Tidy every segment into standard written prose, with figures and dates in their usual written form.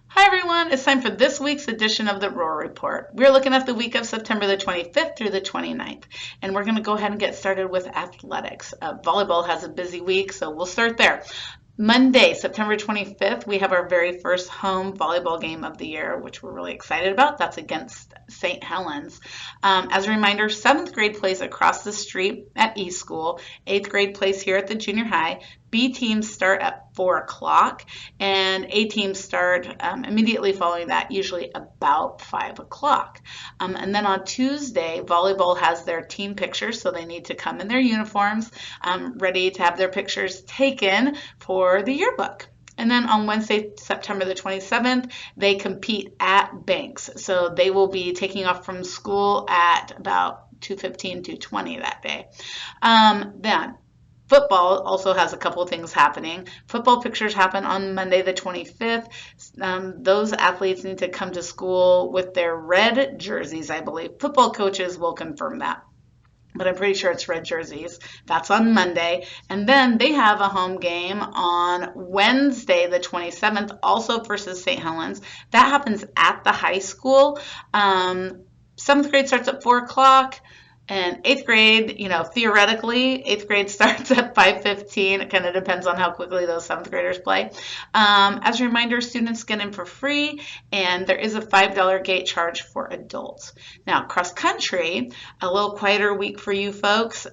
Hi everyone, it's time for this week's edition of the Roar Report. We're looking at the week of September the 25th through the 29th, and we're going to go ahead and get started with athletics. Volleyball has a busy week, so we'll start there. Monday, September 25th, we have our very first home volleyball game of the year, which we're really excited about. That's against St. Helens. As a reminder, 7th grade plays across the street at E School, 8th grade plays here at the junior high. B teams start at 4 o'clock, and A teams start immediately following that, usually about 5 o'clock. And then on Tuesday, volleyball has their team pictures, so they need to come in their uniforms, ready to have their pictures taken for the yearbook. And then on Wednesday, September the 27th, they compete at Banks. So they will be taking off from school at about 2:15, 2:20 that day. Then football also has a couple of things happening. Football pictures happen on Monday the 25th. Those athletes need to come to school with their red jerseys, I believe. Football coaches will confirm that, but I'm pretty sure it's red jerseys. That's on Monday. And then they have a home game on Wednesday, the 27th, also versus St. Helens. That happens at the high school. 7th grade starts at 4 o'clock. And 8th grade, theoretically, 8th grade starts at 5:15. It kind of depends on how quickly those 7th graders play. As a reminder, students get in for free, and there is a $5 gate charge for adults. Now, cross country, a little quieter week for you folks.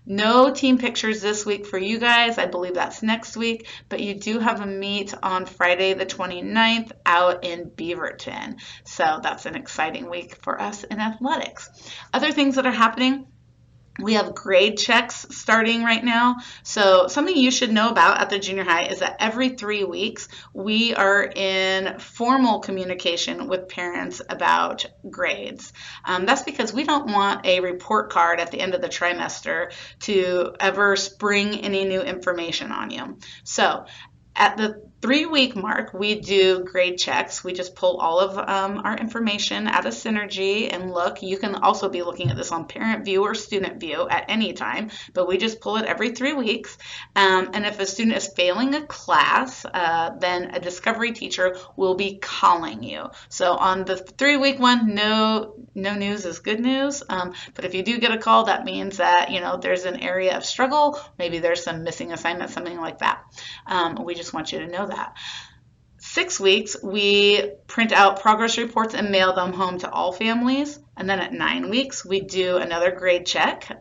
No team pictures this week for you guys. I believe that's next week, but you do have a meet on Friday the 29th out in Beaverton. So that's an exciting week for us in athletics. Other things that are happening, we have grade checks starting right now. So something you should know about at the junior high is that every 3 weeks we are in formal communication with parents about grades. That's because we don't want a report card at the end of the trimester to ever spring any new information on you. So at the 3-week mark, we do grade checks. We just pull all of our information out of Synergy and look. You can also be looking at this on parent view or student view at any time, but we just pull it every 3 weeks. And if a student is failing a class, then a discovery teacher will be calling you. So on the 3-week one, no news is good news. But if you do get a call, that means that there's an area of struggle. Maybe there's some missing assignment, something like that. We just want you to know that. 6 weeks, we print out progress reports and mail them home to all families. And then at 9 weeks, we do another grade check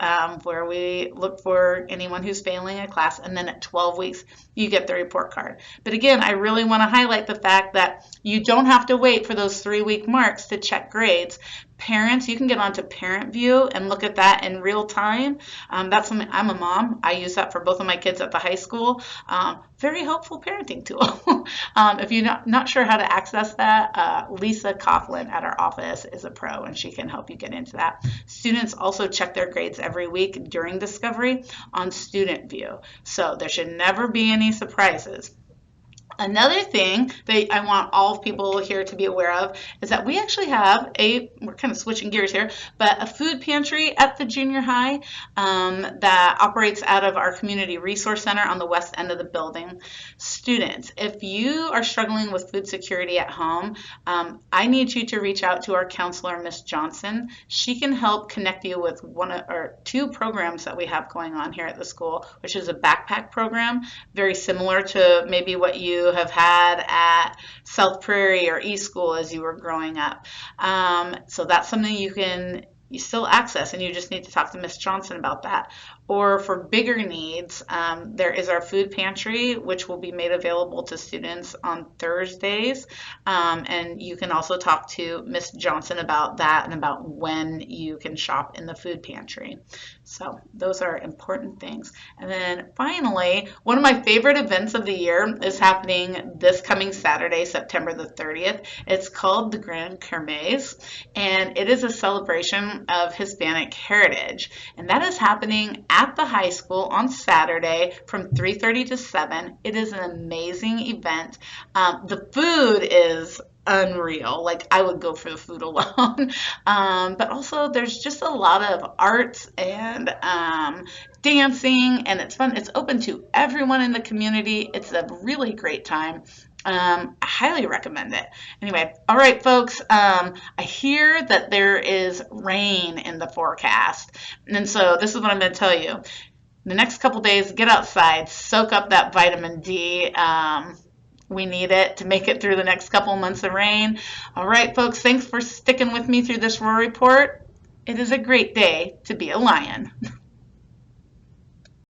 where we look for anyone who's failing a class. And then at 12 weeks, you get the report card. But again, I really want to highlight the fact that you don't have to wait for those 3-week marks to check grades. Parents, you can get onto Parent View and look at that in real time. That's something, I'm a mom. I use that for both of my kids at the high school. Very helpful parenting tool. If you're not sure how to access that, Lisa Coughlin at our office is a pro, and she can help you get into that. Students also check their grades every week during Discovery on Student View. So there should never be any surprises. Another thing that I want all people here to be aware of is that we actually have we're kind of switching gears here, but a food pantry at the junior high that operates out of our community resource center on the west end of the building. Students, if you are struggling with food security at home, I need you to reach out to our counselor, Miss Johnson. She can help connect you with one or two programs that we have going on here at the school, which is a backpack program, very similar to maybe what you have had at South Prairie or East School as you were growing up. So that's something you still access, and you just need to talk to Miss Johnson about that. Or for bigger needs, there is our food pantry, which will be made available to students on Thursdays. And you can also talk to Miss Johnson about that and about when you can shop in the food pantry. So those are important things. And then finally, one of my favorite events of the year is happening this coming Saturday, September the 30th. It's called the Grand Kermesse, and it is a celebration of Hispanic heritage. And that is happening at the high school on Saturday from 3:30 to 7. It is an amazing event. The food is unreal. Like, I would go for the food alone. But also there's just a lot of arts and dancing, and it's fun. It's open to everyone in the community. It's a really great time. I highly recommend it. Anyway, all right, folks. I hear that there is rain in the forecast. And so this is what I'm going to tell you. The next couple days, get outside, soak up that vitamin D. We need it to make it through the next couple months of rain. All right, folks, thanks for sticking with me through this Roar Report. It is a great day to be a lion.